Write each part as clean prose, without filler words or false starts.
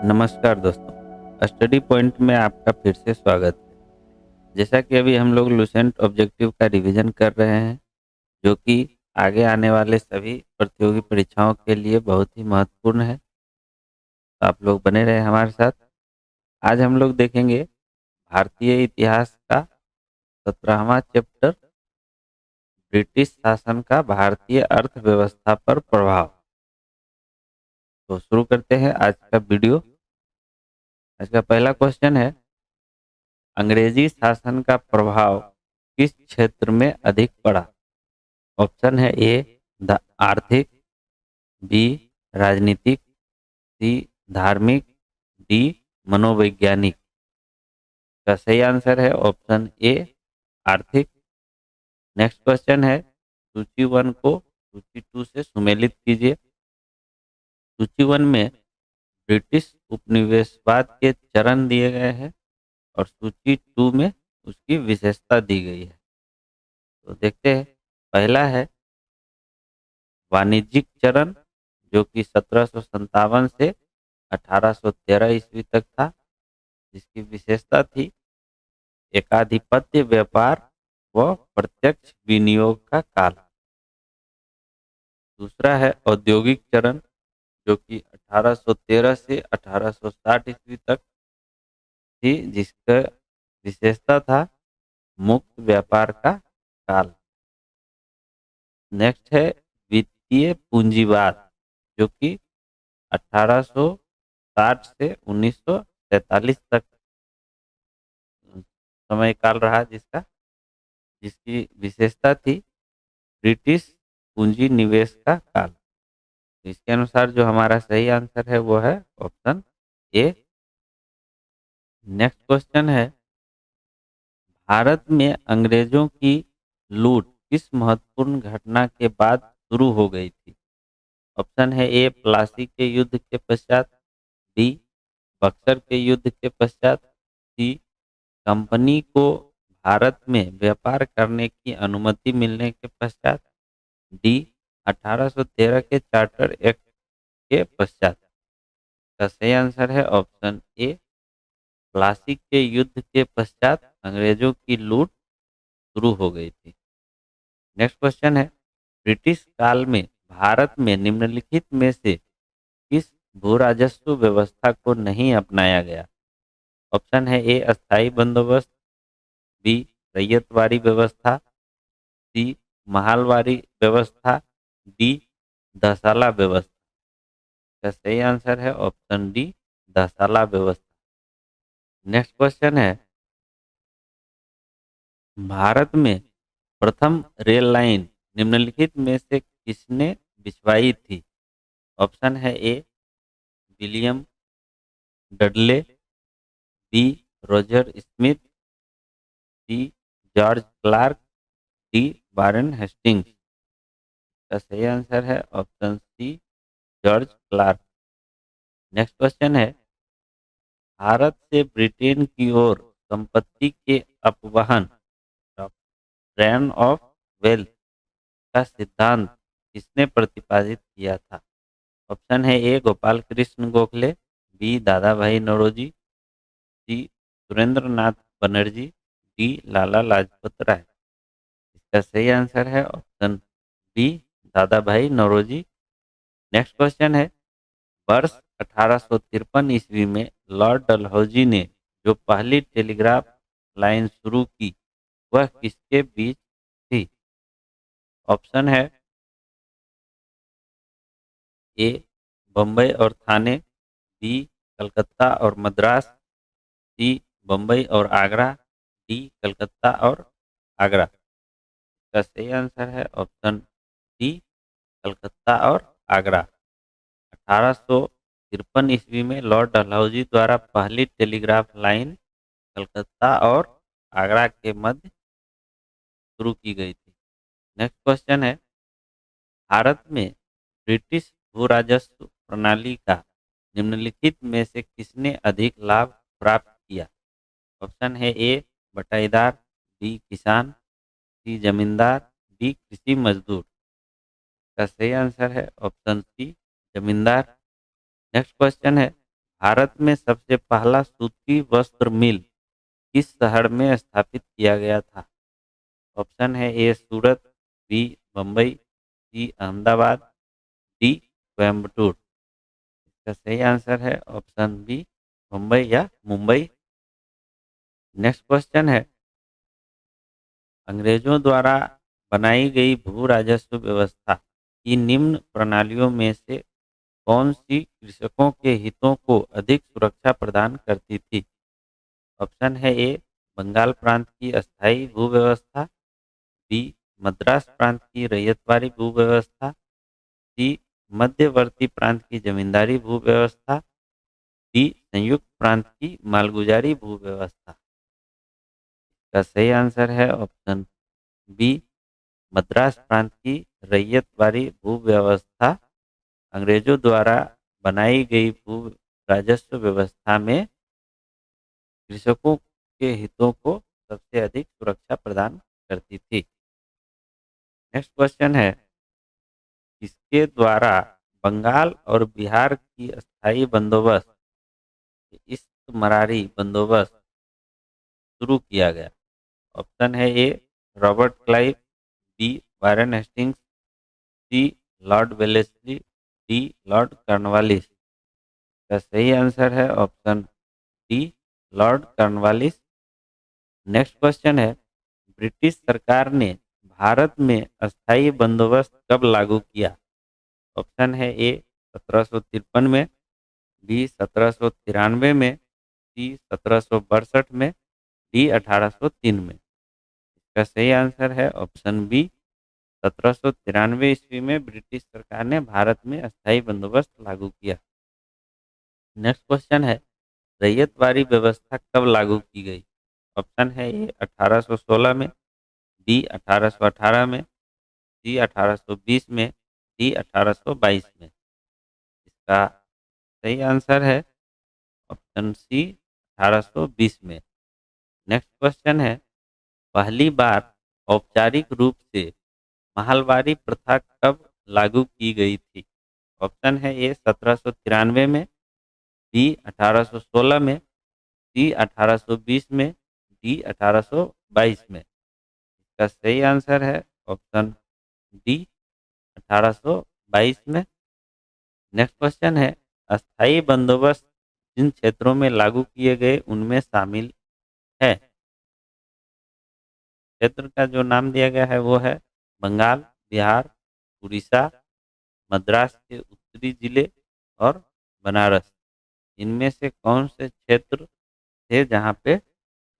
नमस्कार दोस्तों, study point में आपका फिर से स्वागत है। जैसा कि अभी हम लोग लुसेंट ऑब्जेक्टिव का रिवीजन कर रहे हैं, जो कि आगे आने वाले सभी प्रतियोगी परीक्षाओं के लिए बहुत ही महत्वपूर्ण है। तो आप लोग बने रहे हमारे साथ। आज हम लोग देखेंगे भारतीय इतिहास का 17वां चैप्टर, ब्रिटिश शासन का भारतीय अर्थव्यवस्था पर प्रभाव। तो शुरू करते हैं आज का वीडियो। आज का पहला क्वेश्चन है, अंग्रेजी शासन का प्रभाव किस क्षेत्र में अधिक पड़ा? ऑप्शन है ए आर्थिक, बी राजनीतिक, सी धार्मिक, डी मनोवैज्ञानिक। का सही आंसर है ऑप्शन ए आर्थिक। नेक्स्ट क्वेश्चन है, सूची वन को सूची टू से सुमेलित कीजिए। सूची वन में ब्रिटिश उपनिवेशवाद के चरण दिए गए हैं और सूची टू में उसकी विशेषता दी गई है। तो देखते हैं। पहला है वाणिज्यिक चरण, जो कि 1757 से 1813 ईस्वी तक था, जिसकी विशेषता थी एकाधिपत्य व्यापार व प्रत्यक्ष विनियोग का काल। दूसरा है औद्योगिक चरण, जो कि 1813 से 1860 ईस्वी तक थी, जिसका विशेषता था मुक्त व्यापार का काल। नेक्स्ट है वित्तीय पूंजीवाद, जो कि 1860 से 1943 तक समय काल रहा, जिसकी विशेषता थी ब्रिटिश पूंजी निवेश का काल। तो इसके अनुसार जो हमारा सही आंसर है वो है ऑप्शन ए। नेक्स्ट क्वेश्चन है, भारत में अंग्रेजों की लूट किस महत्वपूर्ण घटना के बाद शुरू हो गई थी? ऑप्शन है ए प्लासी के युद्ध के पश्चात, बी बक्सर के युद्ध के पश्चात, सी कंपनी को भारत में व्यापार करने की अनुमति मिलने के पश्चात, डी 1813 के चार्टर एक्ट के पश्चात। का सही आंसर है ऑप्शन ए प्लासी के युद्ध के पश्चात अंग्रेजों की लूट शुरू हो गई थी। नेक्स्ट क्वेश्चन है, ब्रिटिश काल में भारत में निम्नलिखित में से किस भू राजस्व व्यवस्था को नहीं अपनाया गया? ऑप्शन है ए अस्थाई बंदोबस्त, बी रैयतवाड़ी व्यवस्था, सी महालवाड़ी व्यवस्था, डी दसाला व्यवस्था। का सही आंसर है ऑप्शन डी दसाला व्यवस्था। नेक्स्ट क्वेश्चन है, भारत में प्रथम रेल लाइन निम्नलिखित में से किसने बिछवाई थी? ऑप्शन है A William Dudley, B Roger Smith, C George Clark, D Warren Hastings. का सही आंसर है option C George Clark. Next question है, भारत से ब्रिटेन की ओर संपत्ति के अपवहन ट्रेन ऑफ वेल्थ का सिद्धांत किसने प्रतिपादित किया था? ऑप्शन है ए गोपाल कृष्ण गोखले, बी दादा भाई नौरोजी, सी सुरेंद्र नाथ बनर्जी, डी लाला लाजपत राय। इसका सही आंसर है option B Dadabhai Naoroji. Next question है, वर्ष 1853 ईस्वी में लॉर्ड डलहौजी ने जो पहली टेलीग्राफ लाइन शुरू की, वह किसके बीच थी? ऑप्शन है ए बम्बई और थाने, बी कलकत्ता और मद्रास, सी बम्बई और आगरा, डी कलकत्ता और आगरा। इसका सही आंसर है ऑप्शन डी कलकत्ता और आगरा। 1853 ईस्वी में लॉर्ड डलहौजी द्वारा पहली टेलीग्राफ लाइन कलकत्ता और आगरा के मध्य शुरू की गई थी। नेक्स्ट क्वेश्चन है, भारत में ब्रिटिश भू राजस्व प्रणाली का निम्नलिखित में से किसने अधिक लाभ प्राप्त किया? ऑप्शन है ए बटाईदार, बी किसान, सी जमींदार, डी कृषि मजदूर। का सही आंसर है ऑप्शन सी जमींदार। नेक्स्ट क्वेश्चन है, भारत में सबसे पहला सूती वस्त्र मिल किस शहर में स्थापित किया गया था? ऑप्शन है ए सूरत, बी मुंबई, सी अहमदाबाद, डी कोयम्बटूर। इसका सही आंसर है ऑप्शन बी मुंबई या मुंबई। नेक्स्ट क्वेश्चन है, अंग्रेजों द्वारा बनाई गई भू राजस्व व्यवस्था की निम्न प्रणालियों में से कौन सी कृषकों के हितों को अधिक सुरक्षा प्रदान करती थी? ऑप्शन है ए बंगाल प्रांत की अस्थायी भू व्यवस्था, बी मद्रास प्रांत की रैयतवाड़ी भू व्यवस्था, सी मध्यवर्ती प्रांत की जमींदारी भू व्यवस्था, डी संयुक्त प्रांत की मालगुजारी भू व्यवस्था। का सही आंसर है ऑप्शन बी मद्रास प्रांत की रैयतवाड़ी भू व्यवस्था अंग्रेजों द्वारा बनाई गई भू राजस्व व्यवस्था में कृषकों के हितों को सबसे अधिक सुरक्षा प्रदान करती थी। नेक्स्ट क्वेश्चन है, इसके द्वारा बंगाल और बिहार की अस्थायी बंदोबस्त इस्तेमारी बंदोबस्त शुरू किया गया? ऑप्शन है A Robert Clive, B Warren Hastings, C Lord Wellesley, D Lord Cornwallis. का सही आंसर है option D Lord Cornwallis. Next question है, ब्रिटिश सरकार ने भारत में अस्थायी बंदोबस्त कब लागू किया? ऑप्शन है ए 1753 में, बी 1793 में, सी 1762 में, डी 1803 में। इसका सही आंसर है ऑप्शन बी 1793 ईस्वी में ब्रिटिश सरकार ने भारत में अस्थायी बंदोबस्त लागू किया। नेक्स्ट क्वेश्चन है, रैयतवाड़ी व्यवस्था कब लागू की गई? ऑप्शन है ए 1816 में, बी 1818 में, सी 1820 में, डी 1822 में। इसका सही आंसर है ऑप्शन सी 1820 में। नेक्स्ट क्वेश्चन है, पहली बार औपचारिक रूप से महलवारी प्रथा कब लागू की गई थी? ऑप्शन है ए 1793 में, बी 1816 में, सी 1820 में, डी 1822 में। इसका सही आंसर है ऑप्शन डी 1822 में। नेक्स्ट क्वेश्चन है, अस्थायी बंदोबस्त जिन क्षेत्रों में लागू किए गए उनमें शामिल है? क्षेत्र का जो नाम दिया गया है वो है बंगाल, बिहार, उड़ीसा, मद्रास के उत्तरी जिले और बनारस। इनमें से कौन से क्षेत्र थे जहाँ पे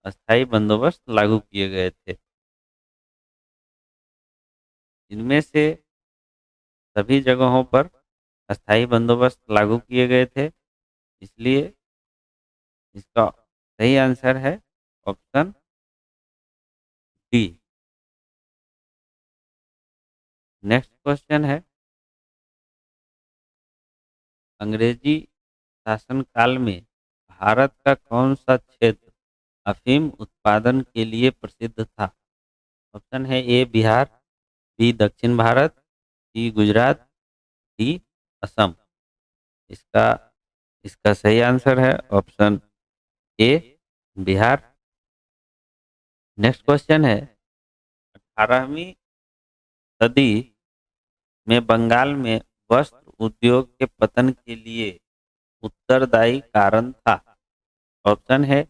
अस्थायी बंदोबस्त लागू किए गए थे? इनमें से सभी जगहों पर अस्थायी बंदोबस्त लागू किए गए थे, इसलिए इसका सही आंसर है ऑप्शन डी। नेक्स्ट क्वेश्चन है, अंग्रेजी शासनकाल में भारत का कौन सा क्षेत्र अफीम उत्पादन के लिए प्रसिद्ध था? ऑप्शन है ए बिहार, बी दक्षिण भारत, सी गुजरात, डी असम। इसका इसका सही आंसर है ऑप्शन ए बिहार। नेक्स्ट क्वेश्चन है, 18वीं सदी में बंगाल में वस्त्र उद्योग के पतन के लिए उत्तरदायी कारण था? ऑप्शन है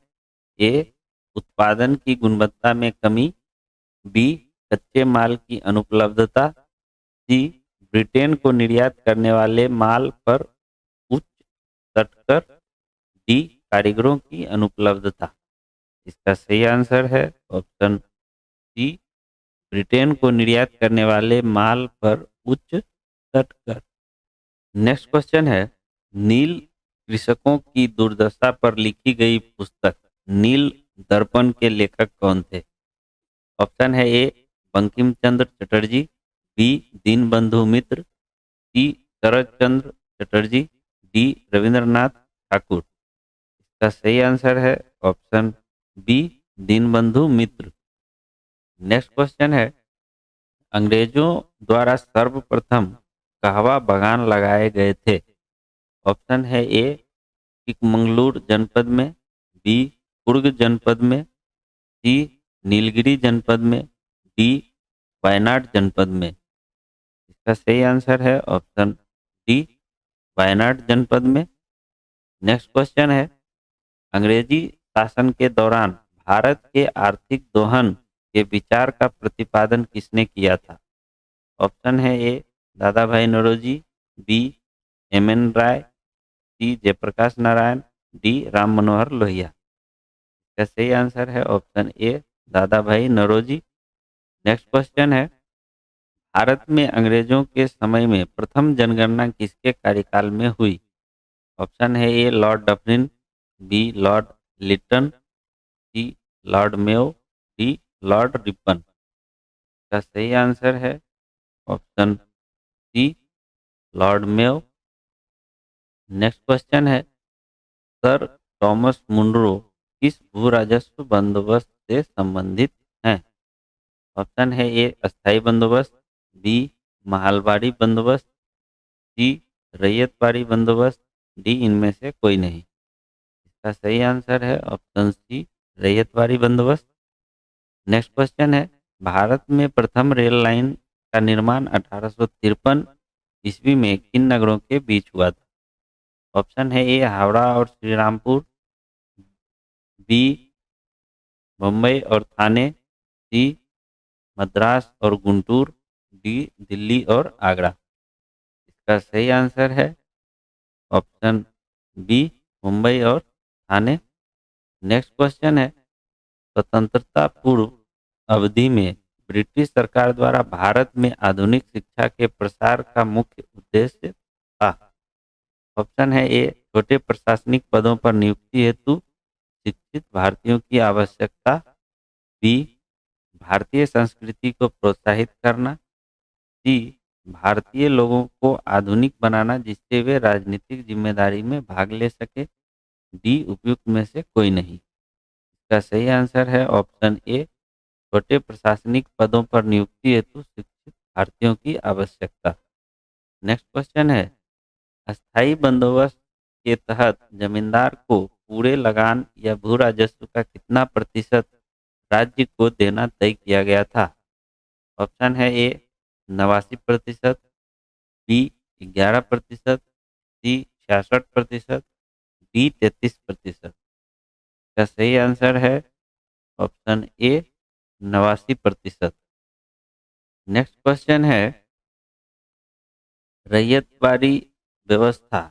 ए उत्पादन की गुणवत्ता में कमी, बी कच्चे माल की अनुपलब्धता, सी ब्रिटेन को निर्यात करने वाले माल पर उच्च तटकर, डी कारीगरों की अनुपलब्धता। इसका सही आंसर है ऑप्शन सी ब्रिटेन को निर्यात करने वाले माल पर उच्च तटकर। नेक्स्ट क्वेश्चन है, नील कृषकों की दुर्दशा पर लिखी गई पुस्तक नील दर्पण के लेखक कौन थे? ऑप्शन है ए बंकिम चंद्र चटर्जी, बी दीनबंधु मित्र, सी शरद चंद्र चटर्जी, डी रविंद्रनाथ ठाकुर। इसका सही आंसर है ऑप्शन बी दीनबंधु मित्र। नेक्स्ट क्वेश्चन है, अंग्रेजों द्वारा सर्वप्रथम कहवा बागान लगाए गए थे? ऑप्शन है ए चिकमंगलूर जनपद में, बी कुर्ग जनपद में, सी नीलगिरी जनपद में, डी वायनाड जनपद में। इसका सही आंसर है ऑप्शन डी, वायनाड जनपद में। नेक्स्ट क्वेश्चन है, अंग्रेजी शासन के दौरान भारत के आर्थिक दोहन के विचार का प्रतिपादन किसने किया था? ऑप्शन है A Dadabhai Naoroji, B M N Rai, C Jayaprakash Narayan, D Ram Manohar Lohia. इसका सही आंसर है ऑप्शन ए Dadabhai Naoroji. Next question है, भारत में अंग्रेजों के समय में प्रथम जनगणना किसके कार्यकाल में हुई? ऑप्शन है A Lord Dufferin, B Lord Lytton, C Lord Mayo, D Lord Ripon. का सही आंसर है option C Lord Mayo. Next question है, सर थॉमस मुनरो किस भू राजस्व बंदोबस्त से संबंधित हैं? ऑप्शन है ए अस्थाई बंदोबस्त, बी महलबारी बंदोबस्त, सी रैयतबाड़ी बंदोबस्त, डी इनमें से कोई नहीं। इसका सही आंसर है ऑप्शन सी रैयतबाड़ी बंदोबस्त। नेक्स्ट क्वेश्चन है, भारत में प्रथम रेल लाइन का निर्माण 1853 ईस्वी में किन नगरों के बीच हुआ था? ऑप्शन है ए हावड़ा और श्री रामपुर, बी मुंबई और थाने, सी मद्रास और गुंटूर, डी दिल्ली और आगरा। इसका सही आंसर है ऑप्शन बी मुंबई और थाने। नेक्स्ट क्वेश्चन है, स्वतंत्रता पूर्व अवधि में ब्रिटिश सरकार द्वारा भारत में आधुनिक शिक्षा के प्रसार का मुख्य उद्देश्य था? ऑप्शन है ए छोटे प्रशासनिक पदों पर नियुक्ति हेतु शिक्षित भारतीयों की आवश्यकता, बी भारतीय संस्कृति को प्रोत्साहित करना, सी भारतीय लोगों को आधुनिक बनाना जिससे वे राजनीतिक जिम्मेदारी में भाग ले सके, डी उपयुक्त में से कोई नहीं। इसका सही आंसर है ऑप्शन ए छोटे प्रशासनिक पदों पर नियुक्ति हेतु शिक्षित भारतीयों की आवश्यकता। नेक्स्ट क्वेश्चन है, अस्थाई बंदोबस्त के तहत जमींदार को पूरे लगान या भू राजस्व का कितना प्रतिशत राज्य को देना तय किया गया था? ऑप्शन है ए 89%, बी 11%, सी 66%, डी 33%। का सही आंसर है ऑप्शन ए 89%। नेक्स्ट क्वेश्चन है, रैयतवाड़ी व्यवस्था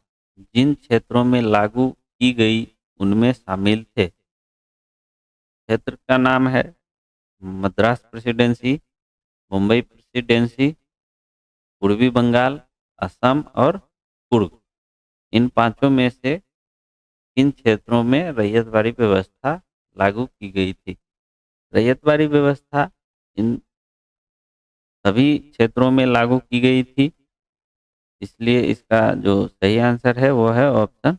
जिन क्षेत्रों में लागू की गई उनमें शामिल थे। क्षेत्र का नाम है मद्रास प्रेसिडेंसी, मुंबई प्रेसिडेंसी, पूर्वी बंगाल, असम और कुर्ग। इन पांचों में से किन क्षेत्रों में रैयतवाड़ी व्यवस्था लागू की गई थी? रैयतवाड़ी व्यवस्था इन सभी क्षेत्रों में लागू की गई थी, इसलिए इसका जो सही आंसर है वो है ऑप्शन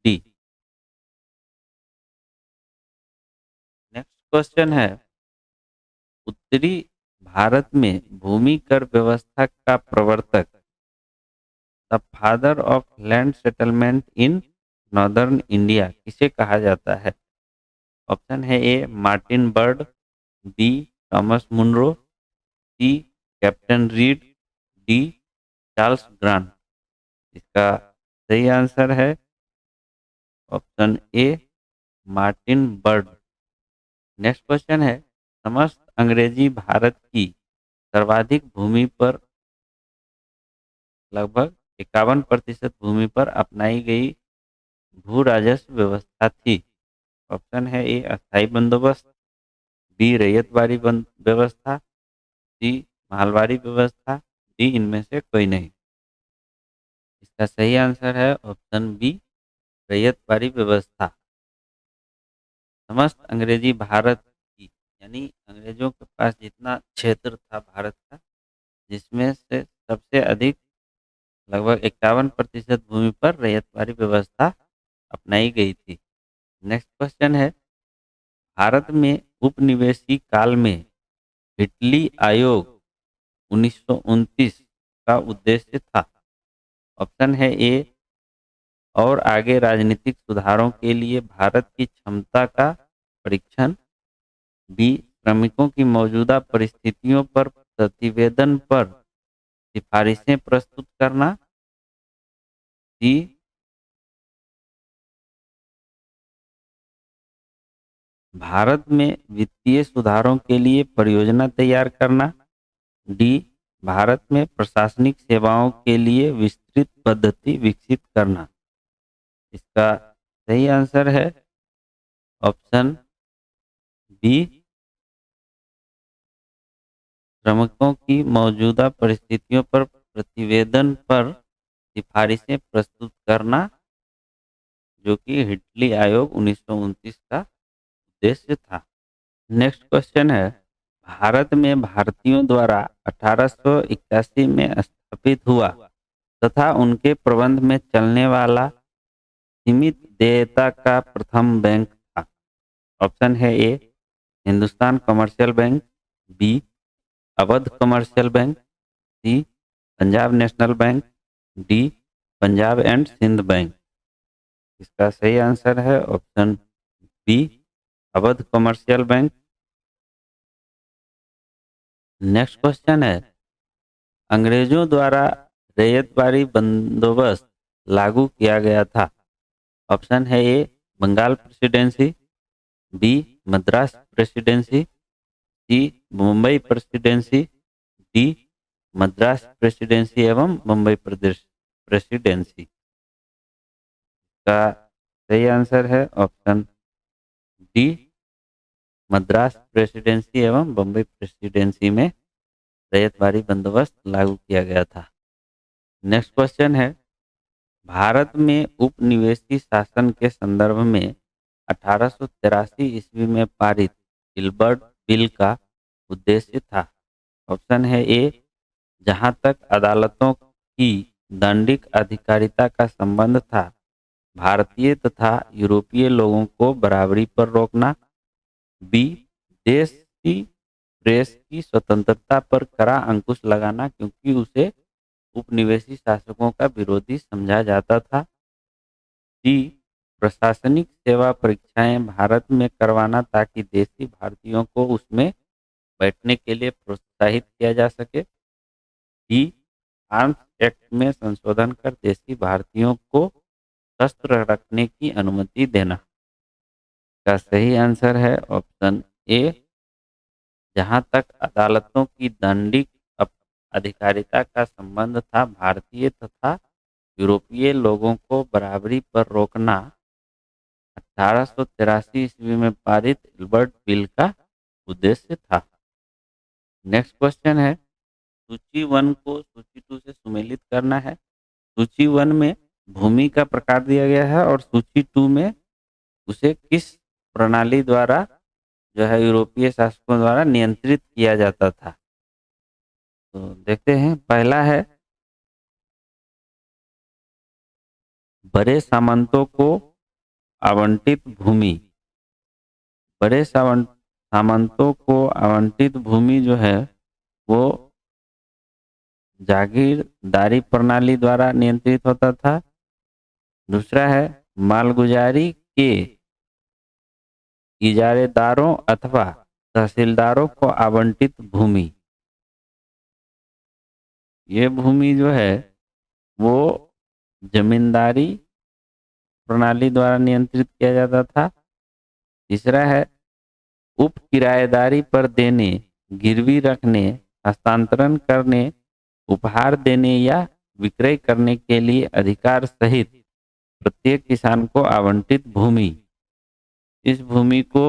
डी। नेक्स्ट क्वेश्चन है, उत्तरी भारत में भूमि कर व्यवस्था का प्रवर्तक, the father of land settlement in northern India किसे कहा जाता है? ऑप्शन है A Martin Bird, B Thomas Munro, C captain Reid, D Charles Grant. इसका सही आंसर है option A Martin Bird. Next question है, समस्त अंग्रेजी भारत की सर्वाधिक भूमि पर लगभग 51% भूमि पर अपनाई गई भू राजस्व व्यवस्था थी। ऑप्शन है ए अस्थाई बंदोबस्त, बी रैयतवाड़ी व्यवस्था, सी महलवाड़ी व्यवस्था, डी इनमें से कोई नहीं। इसका सही आंसर है ऑप्शन बी रैयतवाड़ी व्यवस्था। समस्त अंग्रेजी भारत की यानी अंग्रेजों के पास जितना क्षेत्र था भारत का, जिसमें से सबसे अधिक लगभग 51% भूमि पर रैयतवाड़ी व्यवस्था अपनाई गई थी। नेक्स्ट क्वेश्चन है, भारत में उपनिवेशी काल में हिटली आयोग 1929 का उद्देश्य था। ऑप्शन है ए और आगे राजनीतिक सुधारों के लिए भारत की क्षमता का परीक्षण। बी, श्रमिकों की मौजूदा परिस्थितियों पर प्रतिवेदन पर सिफारिशें प्रस्तुत करना। सी, भारत में वित्तीय सुधारों के लिए परियोजना तैयार करना। डी, भारत में प्रशासनिक सेवाओं के लिए विस्तृत पद्धति विकसित करना। इसका सही आंसर है ऑप्शन बी, श्रमिकों की मौजूदा परिस्थितियों पर प्रतिवेदन पर सिफारिशें प्रस्तुत करना, जो कि हिटली आयोग 1929 का उद्देश्य था। नेक्स्ट क्वेश्चन है, भारत में भारतीयों द्वारा 1881 में स्थापित हुआ तथा उनके प्रबंध में चलने वाला सीमित देयता का प्रथम बैंक था। ऑप्शन है A, Hindustan commercial bank. B, Awadh commercial bank. C, Punjab national bank. D, Punjab and Sindh bank. इसका सही आंसर है option B, Awadh commercial bank. Next question है, अंग्रेजों द्वारा रैयतवाड़ी बंदोबस्त लागू किया गया था। ऑप्शन है A, Bengal presidency. B, Madras presidency. C, Mumbai presidency. D, Madras presidency एवं मुंबई प्रदेश प्रेसिडेंसी। का सही आंसर है ऑप्शन डी, मद्रास प्रेसिडेंसी एवं बम्बई प्रेसिडेंसी में रैयतवाड़ी बंदोबस्त लागू किया गया था। नेक्स्ट क्वेश्चन है, भारत में उपनिवेशी शासन के संदर्भ में 1883 ईस्वी में पारित हिल्बर्ट बिल का उद्देश्य था। ऑप्शन है ए, जहां तक अदालतों की दंडिक अधिकारिता का संबंध था, भारतीय तथा यूरोपीय लोगों को बराबरी पर रोकना। बी, देश की प्रेस की स्वतंत्रता पर कड़ा अंकुश लगाना, क्योंकि उसे उपनिवेशी शासकों का विरोधी समझा जाता था। डी, प्रशासनिक सेवा परीक्षाएं भारत में करवाना, ताकि देशी भारतीयों को उसमें बैठने के लिए प्रोत्साहित किया जा सके। डी, आर्म्स एक्ट में संशोधन कर देशी भारतीयों को शस्त्र रखने की अनुमति देना। का सही आंसर है ऑप्शन ए, जहां तक अदालतों की दंडिक अधिकारिता का संबंध था, भारतीय तथा यूरोपीय लोगों को बराबरी पर रोकना 1883 ईस्वी में पारित हिल्बर्ट बिल का उद्देश्य था। नेक्स्ट क्वेश्चन है, सूची 1 को सूची 2 से सुमेलित करना है। सूची 1 में भूमि का प्रकार दिया गया है और सूची 2 में उसे किस प्रणाली द्वारा जो है यूरोपीय शासकों द्वारा नियंत्रित किया जाता था। तो देखते हैं, पहला है, बड़े सामंतों को आवंटित भूमि। बड़े सामंतों को आवंटित भूमि जो है वो जागीरदारी प्रणाली द्वारा नियंत्रित होता था। दूसरा है, मालगुजारी के इजारेदारों अथवा तहसीलदारों को आवंटित भूमि। ये भूमि जो है वो जमींदारी प्रणाली द्वारा नियंत्रित किया जाता था। तीसरा है, उप किराएदारी पर देने, गिरवी रखने, हस्तांतरण करने, उपहार देने या विक्रय करने के लिए अधिकार सहित प्रत्येक किसान को आवंटित भूमि। इस भूमि को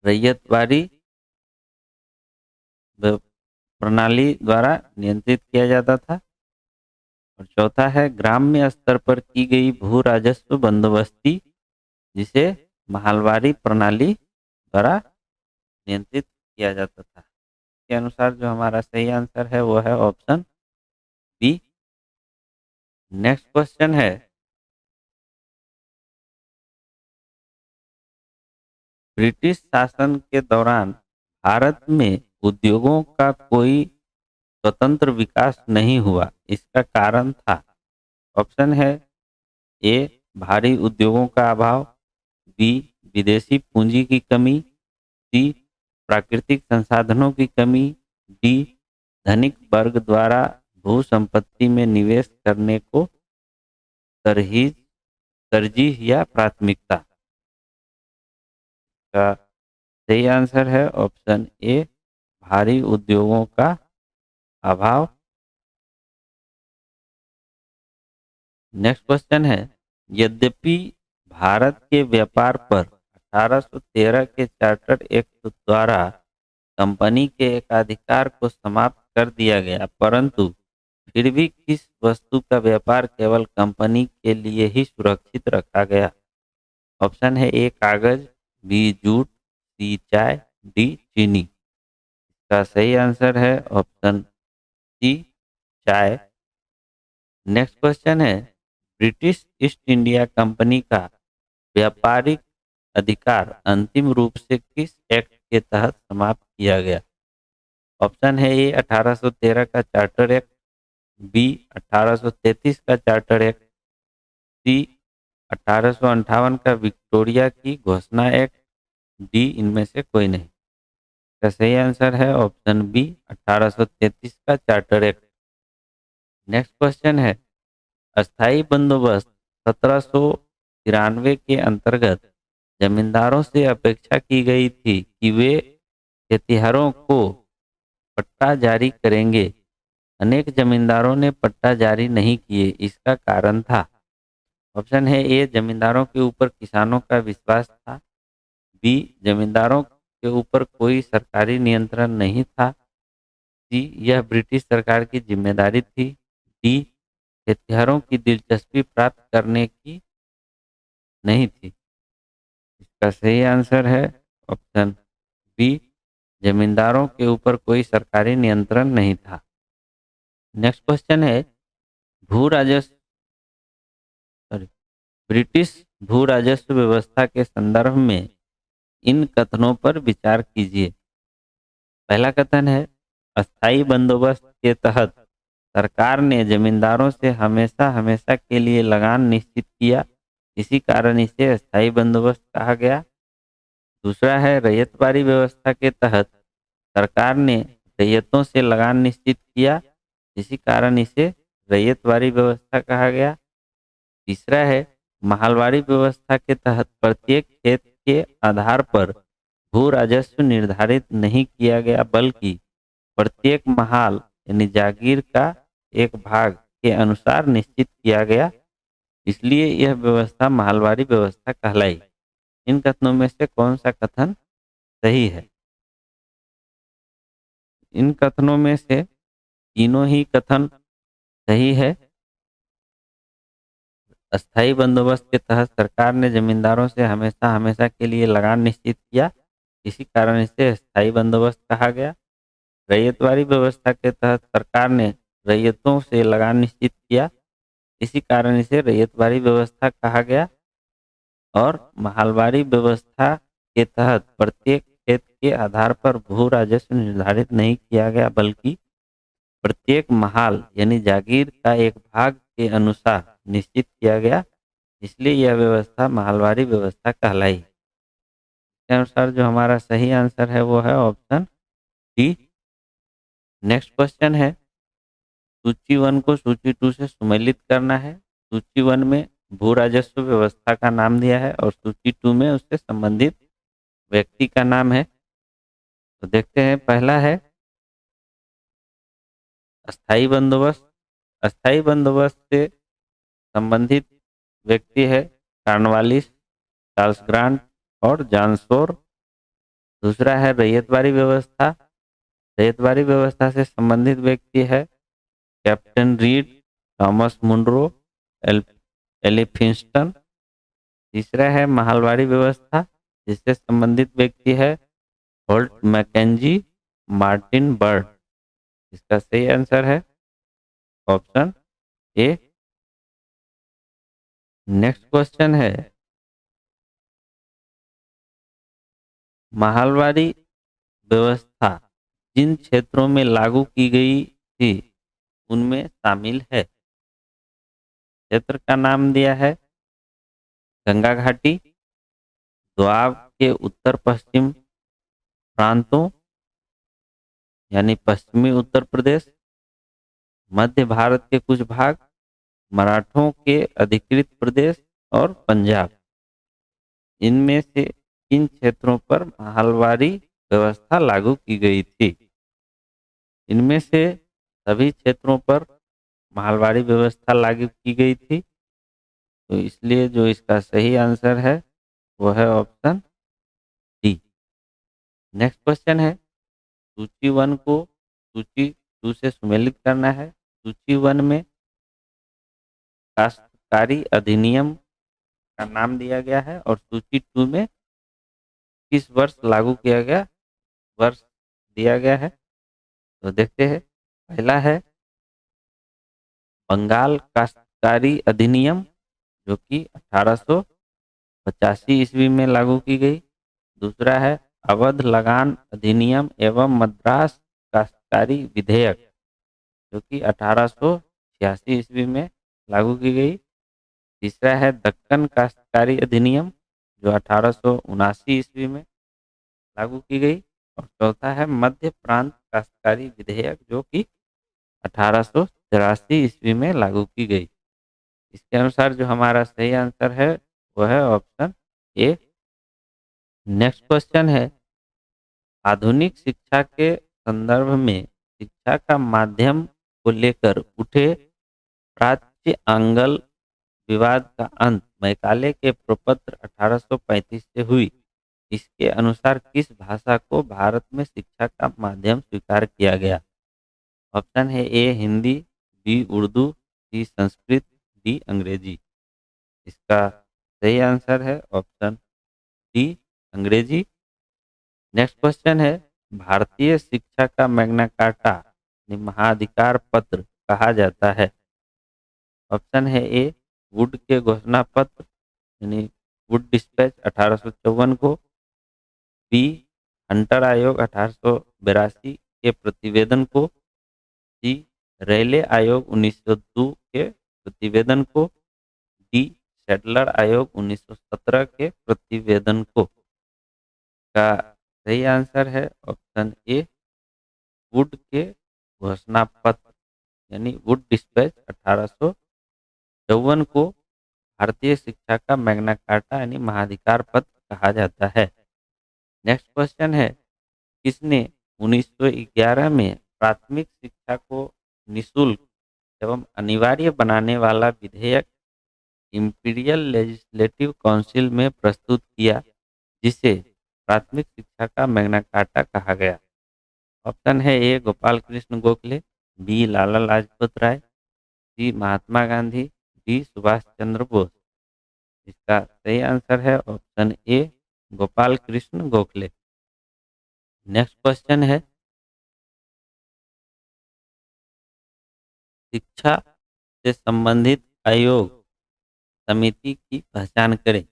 रैयतवाड़ी प्रणाली द्वारा नियंत्रित किया जाता था। और चौथा है, ग्राम्य स्तर पर की गई भू राजस्व बंदोबस्ती, जिसे महलवारी प्रणाली द्वारा नियंत्रित किया जाता था। के अनुसार जो हमारा सही आंसर है वो है ऑप्शन बी। नेक्स्ट क्वेश्चन है, ब्रिटिश शासन के दौरान भारत में उद्योगों का कोई स्वतंत्र विकास नहीं हुआ, इसका कारण था। ऑप्शन है ए भारी उद्योगों का अभाव, बी विदेशी पूंजी की कमी, सी प्राकृतिक संसाधनों की कमी, डी धनिक वर्ग द्वारा भू संपत्ति में निवेश करने को तरहीज तरजीह या प्राथमिकता। का सही आंसर है ऑप्शन ए भारी उद्योगों का अभाव। नेक्स्ट क्वेश्चन है, यद्यपि भारत के व्यापार पर 1813 के चार्टर एक्ट द्वारा कंपनी के एकाधिकार को समाप्त कर दिया गया, परंतु फिर भी किस वस्तु का व्यापार केवल कंपनी के लिए ही सुरक्षित रखा गया? ऑप्शन है ए कागज, बी जूट, सी चाय, डी चीनी। का सही आंसर है ऑप्शन सी चाय। नेक्स्ट क्वेश्चन है, ब्रिटिश ईस्ट इंडिया कंपनी का व्यापारिक अधिकार अंतिम रूप से किस एक्ट के तहत समाप्त किया गया? ऑप्शन है ए 1813 का चार्टर एक्ट, बी 1833 का चार्टर एक्ट, सी 1858 का विक्टोरिया की घोषणा एक्ट, डी इनमें से कोई नहीं। का सही आंसर है ऑप्शन बी 1833 का चार्टर एक्ट। नेक्स्ट क्वेश्चन है, अस्थाई बंदोबस्त 1793 के अंतर्गत जमींदारों से अपेक्षा की गई थी कि वे खेतिहरों को पट्टा जारी करेंगे। अनेक जमींदारों ने पट्टा जारी नहीं किए, इसका कारण था? ऑप्शन है ए जमींदारों के ऊपर किसानों का विश्वास था, बी जमींदारों के ऊपर कोई सरकारी नियंत्रण नहीं था, सी यह ब्रिटिश सरकार की जिम्मेदारी थी, डी खेतिहरों की दिलचस्पी प्राप्त करने की नहीं थी। इसका सही आंसर है ऑप्शन बी जमींदारों के ऊपर कोई सरकारी नियंत्रण नहीं था। नेक्स्ट क्वेश्चन है, भू राजस्व सॉरी ब्रिटिश भू राजस्व व्यवस्था के संदर्भ में इन कथनों पर विचार कीजिए। पहला कथन है, अस्थाई बंदोबस्त के तहत सरकार ने जमींदारों से हमेशा हमेशा के लिए लगान निश्चित किया, इसी कारण इसे अस्थाई बंदोबस्त कहा गया। दूसरा है, रैयतवारी व्यवस्था के तहत सरकार ने रैयतों से लगान निश्चित किया, इसी कारण इसे रैयतवारी व्यवस्था कहा गया। तीसरा है, महलवारी व्यवस्था के तहत प्रत्येक खेत के आधार पर भू राजस्व निर्धारित नहीं किया गया, बल्कि प्रत्येक महाल यानी जागीर का एक भाग के अनुसार निश्चित किया गया, इसलिए यह व्यवस्था महलवारी व्यवस्था कहलाई। इन कथनों में से कौन सा कथन सही है? इन कथनों में से तीनों ही कथन सही है। अस्थाई बंदोबस्त के तहत सरकार ने जमींदारों से हमेशा हमेशा के लिए लगान निश्चित किया, इसी कारण इसे अस्थाई बंदोबस्त कहा गया। रैयतवारी व्यवस्था के तहत सरकार ने रैयतों से लगान निश्चित किया, इसी कारण इसे रैयतवारी व्यवस्था कहा गया। और महलवारी व्यवस्था के तहत प्रत्येक खेत के आधार पर भू राजस्व निर्धारित नहीं किया गया, बल्कि प्रत्येक महाल यानी जागीर का एक भाग के अनुसार निश्चित किया गया, इसलिए यह व्यवस्था महलवारी व्यवस्था कहलाई। इसके अनुसार जो हमारा सही आंसर है वो है ऑप्शन डी। नेक्स्ट क्वेश्चन है, सूची 1 को सूची 2 से सुमेलित करना है। सूची 1 में भू राजस्व व्यवस्था का नाम दिया है और सूची 2 में उससे संबंधित व्यक्ति का नाम है। तो देखते हैं, पहला है अस्थाई बंदोबस्त। अस्थाई बंदोबस्त से संबंधित व्यक्ति है कॉर्नवालिस, चार्ल्स ग्रांट और जॉन शोर। दूसरा है रैयतवारी व्यवस्था। रैयतवारी व्यवस्था से संबंधित व्यक्ति है Captain Read, Thomas Munro, L Elphinstone. तीसरा है महलवारी व्यवस्था, जिससे संबंधित व्यक्ति है होल्ट मैकेंजी, मार्टिन बर्ड। इसका सही आंसर है ऑप्शन ए। नेक्स्ट क्वेश्चन है, महलवारी व्यवस्था जिन क्षेत्रों में लागू की गई थी उनमें शामिल है। क्षेत्र का नाम दिया है गंगा घाटी, दोआब के उत्तर पश्चिम प्रांतों यानी पश्चिमी उत्तर प्रदेश, मध्य भारत के कुछ भाग, मराठों के अधिकृत प्रदेश और पंजाब। इनमें से किन क्षेत्रों पर महलवारी व्यवस्था लागू की गई थी? इनमें से सभी क्षेत्रों पर महलवारी व्यवस्था लागू की गई थी, तो इसलिए जो इसका सही आंसर है वो है ऑप्शन डी। नेक्स्ट क्वेश्चन है, सूची 1 को सूची 2 से सुमेलित करना है। सूची 1 में काश्तकारी अधिनियम का नाम दिया गया है और सूची 2 में किस वर्ष लागू किया गया वर्ष दिया गया है। तो देखते हैं, पहला है बंगाल काश्तकारी अधिनियम जो कि 1885 ईस्वी में लागू की गई। दूसरा है अवध लगान अधिनियम एवं मद्रास काश्तकारी विधेयक जो कि 1886 ईस्वी में लागू की गई। तीसरा है दक्कन काश्तकारी अधिनियम जो 1879 ईस्वी में लागू की गई। और चौथा है मध्य प्रांत काश्तकारी विधेयक जो कि 1883 ईस्वी में लागू की गई। इसके अनुसार जो हमारा सही आंसर है वह है ऑप्शन ए। नेक्स्ट क्वेश्चन है, आधुनिक शिक्षा के संदर्भ में शिक्षा का माध्यम को लेकर उठे प्राच्य आंगल विवाद का अंत मैकाले के प्रपत्र 1835 से हुई। इसके अनुसार किस भाषा को भारत में शिक्षा का माध्यम स्वीकार किया गया? ऑप्शन है ए हिंदी, बी उर्दू, सी संस्कृत, डी अंग्रेजी। इसका सही आंसर है ऑप्शन डी अंग्रेजी। नेक्स्ट क्वेश्चन है, भारतीय शिक्षा का मैग्ना कार्टा यानी महाधिकार पत्र कहा जाता है। ऑप्शन है ए वुड के घोषणा पत्र यानी वुड डिस्पैच 1854 को, बी हंटर आयोग 1882 के प्रतिवेदन को, सी रेले आयोग 1902 के प्रतिवेदन को, डी सेटलर आयोग 1917 के प्रतिवेदन को। का सही आंसर है ऑप्शन ए वुड के घोषणा पत्र यानी वुड डिस्पैच 1854 को भारतीय शिक्षा का मैग्ना कार्टा यानी महाधिकार पत्र कहा जाता है। नेक्स्ट क्वेश्चन है, किसने 1911 में प्राथमिक शिक्षा को निशुल्क एवं अनिवार्य बनाने वाला विधेयक इंपीरियल लेजिस्लेटिव काउंसिल में प्रस्तुत किया जिसे प्राथमिक शिक्षा का मैग्ना कार्टा कहा गया? ऑप्शन है ए गोपाल कृष्ण गोखले, बी लाला लाजपत राय, सी महात्मा गांधी, डी सुभाष चंद्र बोस। इसका सही आंसर है ऑप्शन ए गोपाल कृष्ण गोखले। नेक्स्ट क्वेश्चन है, शिक्षा से संबंधित आयोग समिति की पहचान करें।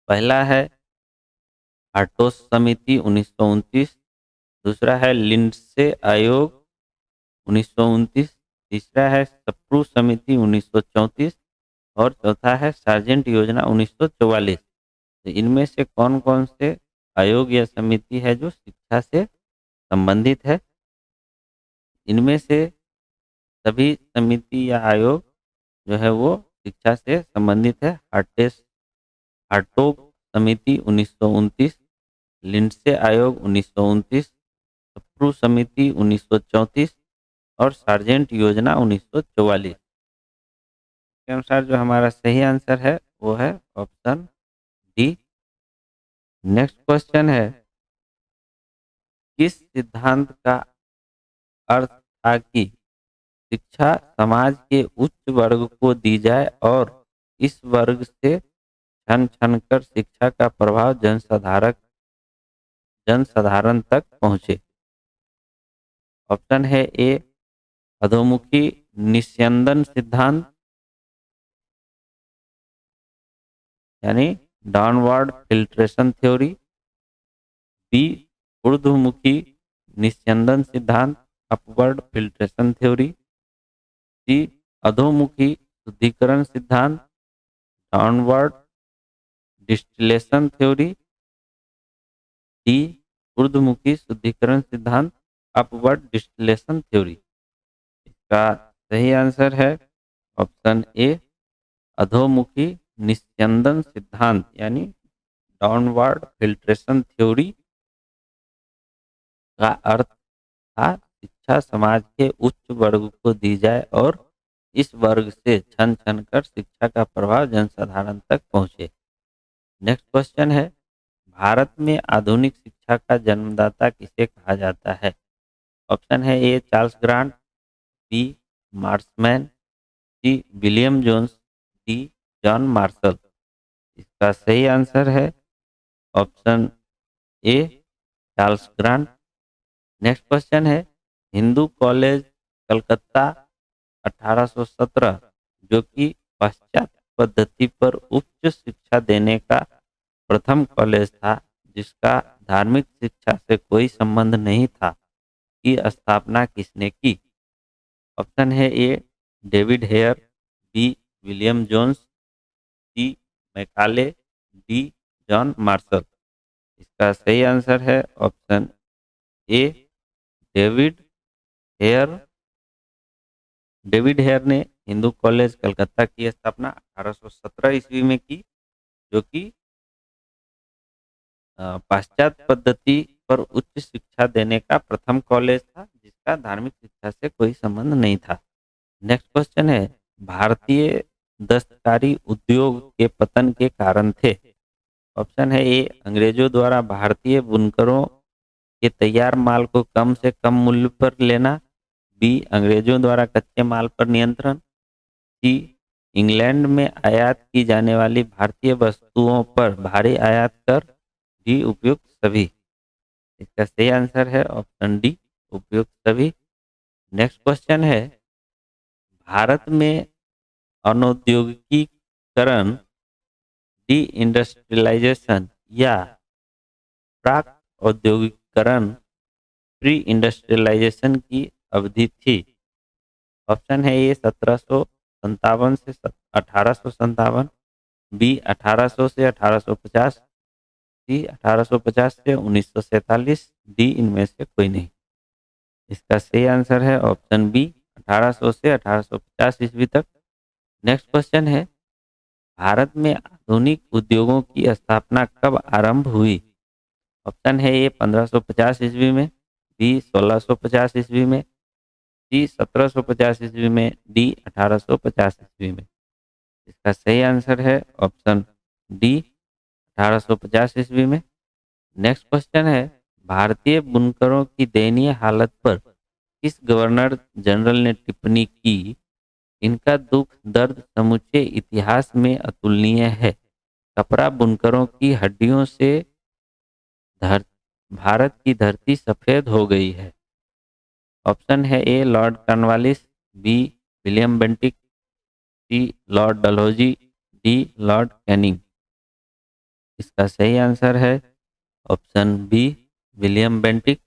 पहला है हार्टोस समिति 1929, दूसरा है लिंडसे आयोग 1929, तीसरा है सप्रू समिति 1934 और चौथा है सार्जेंट योजना 1944। तो इनमें से कौन कौन से आयोग या समिति है जो शिक्षा से संबंधित है? इनमें से सभी समिति या आयोग जो है वो शिक्षा से संबंधित है। हार्टोग समिति 1929, लिंडसे आयोग 1929, सप्रू समिति 1934 और सार्जेंट योजना 1944 के अनुसार जो हमारा सही आंसर है वो है ऑप्शन डी। नेक्स्ट क्वेश्चन है, किस सिद्धांत का अर्थ था कि शिक्षा समाज के उच्च वर्ग को दी जाए और इस वर्ग से छन छन कर शिक्षा का प्रभाव जनसाधारण तक पहुंचे? ऑप्शन है ए अधोमुखी निस्यंदन सिद्धांत यानी डाउनवर्ड फिल्ट्रेशन थ्योरी, बी ऊर्ध्वमुखी निस्यंदन सिद्धांत अपवर्ड फिल्ट्रेशन थ्योरी, सी अधोमुखी शुद्धिकरण सिद्धांत, डाउनवर्ड डिस्टिलेशन थ्योरी, डी ऊर्ध्वमुखी शुद्धिकरण सिद्धांत, अपवर्ड डिस्टिलेशन थ्योरी। इसका सही आंसर है ऑप्शन ए अधोमुखी निस्यंदन सिद्धांत यानी डाउनवर्ड फिल्ट्रेशन थ्योरी का अर्थ था शिक्षा समाज के उच्च वर्ग को दी जाए और इस वर्ग से छन छन कर शिक्षा का प्रभाव जनसाधारण तक पहुंचे। नेक्स्ट क्वेश्चन है, भारत में आधुनिक शिक्षा का जन्मदाता किसे कहा जाता है? ऑप्शन है A Charles Grant, B Marshman, C William Jones, D John Marshall. इसका सही आंसर है option A Charles Grant. Next question है, हिंदू कॉलेज कलकत्ता 1817 जो कि पाश्चात्य पद्धति पर उच्च शिक्षा देने का प्रथम कॉलेज था जिसका धार्मिक शिक्षा से कोई संबंध नहीं था, की स्थापना किसने की? ऑप्शन है A David Hare, B William Jones, C Macaulay, D John Marshall. इसका सही आंसर है option A David Hare. David Hare ने हिंदू कॉलेज कलकत्ता की स्थापना 1817 ईस्वी में की जो कि पाश्चात्य पद्धति पर उच्च शिक्षा देने का प्रथम कॉलेज था जिसका धार्मिक शिक्षा से कोई संबंध नहीं था। नेक्स्ट क्वेश्चन है, भारतीय दस्तकारी उद्योग के पतन के कारण थे? ऑप्शन है ए अंग्रेजों द्वारा भारतीय बुनकरों के तैयार माल को कम से कम मूल्य पर लेना, बी अंग्रेजों द्वारा कच्चे माल पर नियंत्रण, सी इंग्लैंड में आयात की जाने वाली भारतीय वस्तुओं पर भारी आयात कर, डी उपयुक्त सभी। इसका सही आंसर है ऑप्शन डी उपयुक्त सभी। नेक्स्ट क्वेश्चन है, भारत में अनौद्योगिकीकरण डी इंडस्ट्रियलाइजेशन या प्राक औद्योगिकरण प्री इंडस्ट्रियलाइजेशन की अवधि थी? ऑप्शन है ए 1757 से 1857, बी 1800 से 1850, सी 1850 से 1947, डी इनमें से कोई नहीं। इसका सही आंसर है ऑप्शन बी 1800 से 1850 ईस्वी तक। नेक्स्ट क्वेश्चन है, भारत में आधुनिक उद्योगों की स्थापना कब आरंभ हुई? ऑप्शन है ए 1550 ईस्वी में, बी 1650 ईस्वी में, सी 1750 ईस्वी में, डी 1850 ईस्वी में। इसका सही आंसर है ऑप्शन डी 1850 ईस्वी में। नेक्स्ट क्वेश्चन है, भारतीय बुनकरों की दयनीय हालत पर किस गवर्नर जनरल ने टिप्पणी की? इनका दुख दर्द समूचे इतिहास में अतुलनीय है। कपड़ा बुनकरों की हड्डियों से धर भारत की धरती सफेद हो गई है। ऑप्शन है A Lord Cornwallis, B William Bentinck, C Lord Dalhousie, D Lord Canning. इसका सही आंसर है option B William Bentinck.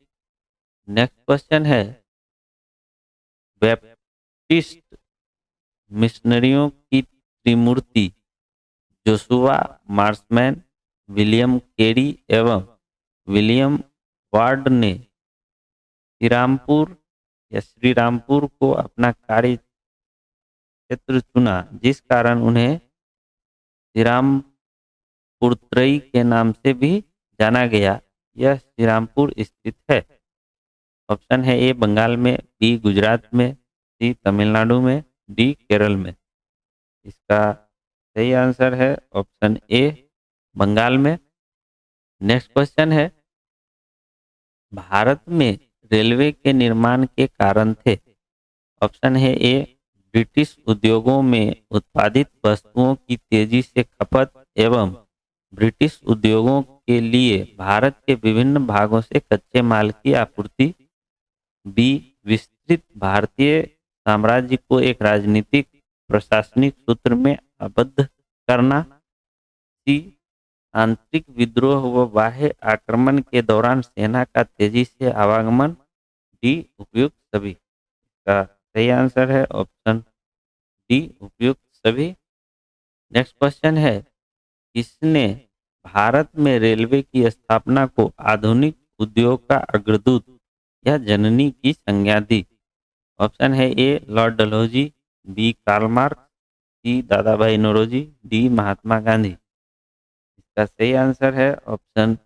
Next question है, बैप्टिस्ट मिशनरियों की त्रिमूर्ति जोशुआ मार्समैन, विलियम केरी एवं विलियम वार्ड ने श्रीरामपुर को अपना कार्य क्षेत्र चुना जिस कारण उन्हें श्रीरामपुरत्रयी के नाम से भी जाना गया। यह श्रीरामपुर स्थित है। ऑप्शन है ए बंगाल में, बी गुजरात में, सी तमिलनाडु में, डी केरल में। इसका सही आंसर है ऑप्शन ए बंगाल में। नेक्स्ट क्वेश्चन है, भारत में रेलवे के निर्माण के कारण थे? ऑप्शन है ए ब्रिटिश उद्योगों में उत्पादित वस्तुओं की तेजी से खपत एवं ब्रिटिश उद्योगों के लिए भारत के विभिन्न भागों से कच्चे माल की आपूर्ति, बी विस्तृत भारतीय साम्राज्य को एक राजनीतिक प्रशासनिक सूत्र में आबद्ध करना, सी आंतरिक विद्रोह व बाह्य आक्रमण के दौरान सेना का तेजी से आवागमन, डी उपयुक्त सभी। इसका सही आंसर है ऑप्शन डी उपयुक्त सभी। नेक्स्ट क्वेश्चन है, किसने भारत में रेलवे की स्थापना को आधुनिक उद्योग का अग्रदूत या जननी की संज्ञा दी? ऑप्शन है A Lord Dalhousie, B Karl Marx, C Dadabhai Naoroji, D Mahatma Gandhi. इसका सही आंसर है option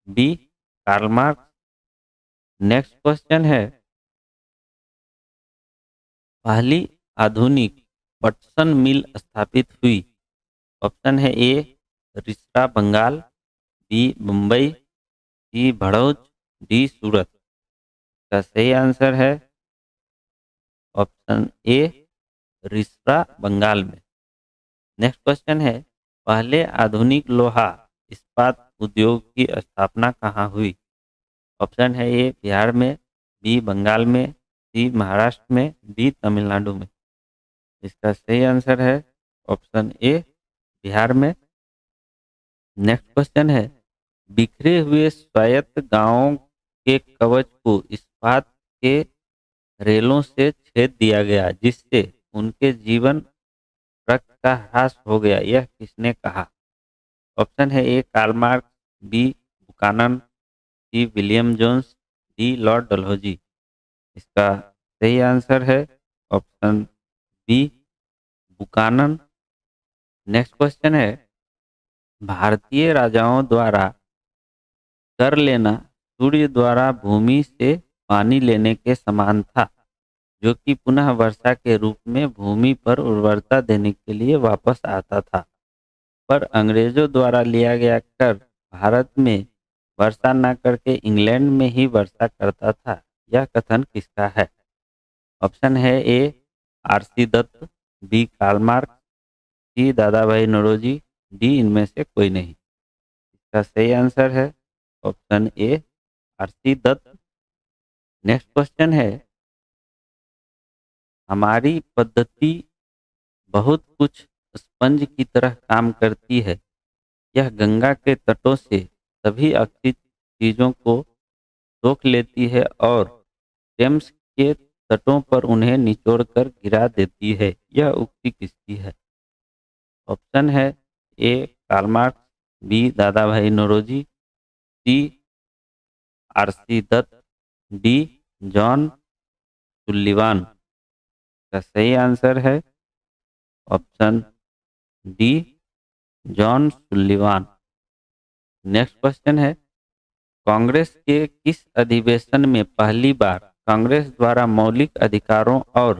B Karl Marx. Next question है, पहली आधुनिक पटसन मिल स्थापित हुई? ऑप्शन है A Rishra Bengal, B Mumbai, C Bharuch, D Surat. का सही आंसर है ऑप्शन ए रिसरा बंगाल में। नेक्स्ट क्वेश्चन है, पहले आधुनिक लोहा इस्पात उद्योग की स्थापना कहाँ हुई? ऑप्शन है ए बिहार में, बी बंगाल में, सी महाराष्ट्र में, डी तमिलनाडु में। इसका सही आंसर है ऑप्शन ए बिहार में। नेक्स्ट क्वेश्चन है, बिखरे हुए स्वायत्त गांवों के कवच को इस्पात के रेलों से छेद दिया गया जिससे उनके जीवन रक्त का ह्रास हो गया, यह किसने कहा? ऑप्शन है A Karl Marx, B Buchanan, C William Jones, D Lord Dalhousie. इसका सही आंसर है option B Buchanan. Next question है, भारतीय राजाओं द्वारा कर लेना सूर्य द्वारा भूमि से पानी लेने के समान था, जो कि पुनः वर्षा के रूप में भूमि पर उर्वरता देने के लिए वापस आता था। पर अंग्रेजों द्वारा लिया गया कर भारत में वर्षा न करके इंग्लैंड में ही वर्षा करता था, यह कथन किसका है? ऑप्शन है A R C Dutt, B Karl Marx, C Dadabhai Naoroji, D इनमें से कोई नहीं। इसका सही आंसर है option A R C Dutt. Next question है, हमारी पद्धति बहुत कुछ स्पंज की तरह काम करती है। यह गंगा के तटों से सभी अक्षित चीजों को सोख लेती है और टेम्स के तटों पर उन्हें निचोड़कर गिरा देती है। यह उक्ति किसकी है? ऑप्शन है A Karl Marx, B Dadabhai Naoroji, C R C Dutt, D John Sullivan. का सही आंसर है option D John Sullivan. Next question है, कांग्रेस के किस अधिवेशन में पहली बार कांग्रेस द्वारा मौलिक अधिकारों और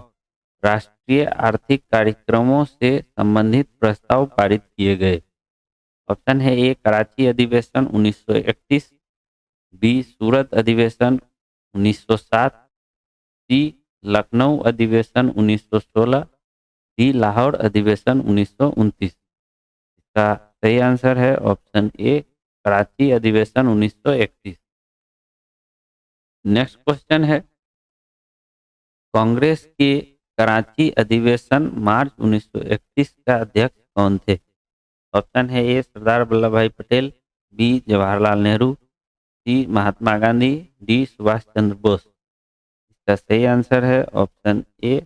राष्ट्रीय आर्थिक कार्यक्रमों से संबंधित प्रस्ताव पारित किए गए? ऑप्शन है ए कराची अधिवेशन 1931, बी सूरत अधिवेशन 1907, सी लखनऊ अधिवेशन 1916, डी लाहौर अधिवेशन 1929। इसका सही आंसर है ऑप्शन ए कराची अधिवेशन 1931। नेक्स्ट क्वेश्चन है, कांग्रेस के कराची अधिवेशन मार्च 1931 का अध्यक्ष कौन थे? ऑप्शन है ए सरदार वल्लभ भाई पटेल, बी जवाहरलाल नेहरू, सी महात्मा गांधी, डी सुभाष चंद्र बोस। इसका सही आंसर है ऑप्शन ए